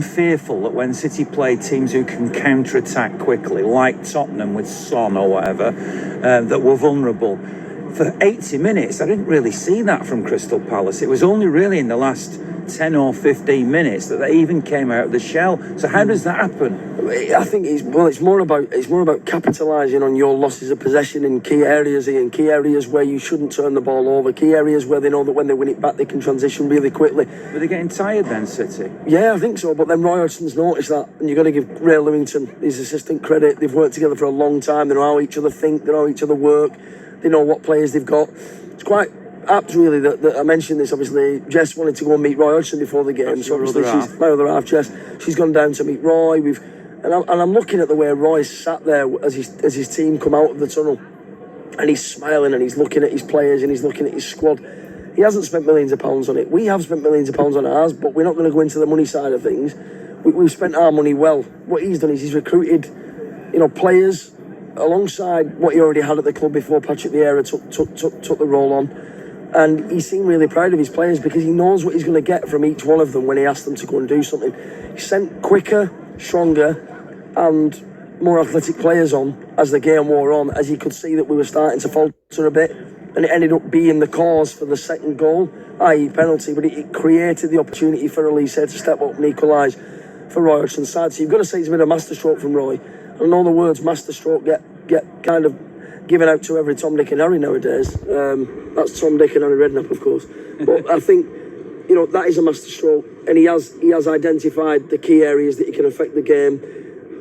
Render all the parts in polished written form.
fearful that when City play teams who can counter-attack quickly, like Tottenham with Son or whatever, that were vulnerable. For 80 minutes, I didn't really see that from Crystal Palace. It was only really in the last 10 or 15 minutes that they even came out of the shell. So how does that happen? I think it's more about capitalising on your losses of possession in key areas, Ian. Key areas where you shouldn't turn the ball over. Key areas where they know that when they win it back, they can transition really quickly. Were they getting tired then, City? Yeah, I think so. But then Roy Hodgson's noticed that, and you've got to give Ray Lewington, his assistant, credit. They've worked together for a long time. They know how each other think. They know how each other work. They know what players they've got. It's quite apt, really, that I mentioned this. Obviously, Jess wanted to go and meet Roy Hodgson before the game. So obviously, she's my other half, Jess. She's gone down to meet Roy. And I'm looking at the way Roy's sat there as his team come out of the tunnel, and he's smiling and he's looking at his players and he's looking at his squad. He hasn't spent millions of pounds on it. We have spent millions of pounds on ours, but we're not going to go into the money side of things. We've spent our money well. What he's done is he's recruited, players alongside what he already had at the club before Patrick Vieira took the role on. And he seemed really proud of his players because he knows what he's going to get from each one of them when he asks them to go and do something. He sent quicker, stronger and more athletic players on as the game wore on, as he could see that we were starting to falter a bit. And it ended up being the cause for the second goal, i.e. penalty, but it created the opportunity for Elise to step up and equalise for Roy Hodgson's side. So you've got to say it's been a masterstroke from Roy. I know the words masterstroke get kind of given out to every Tom, Dick and Harry nowadays. That's Tom, Dick and Harry Redknapp, of course. But I think, that is a masterstroke, and he has identified the key areas that he can affect the game.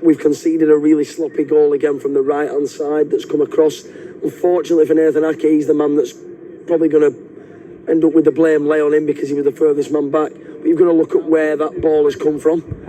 We've conceded a really sloppy goal again from the right-hand side that's come across. Unfortunately for Nathan Ake, he's the man that's probably going to end up with the blame lay on him because he was the furthest man back. But you've got to look at where that ball has come from.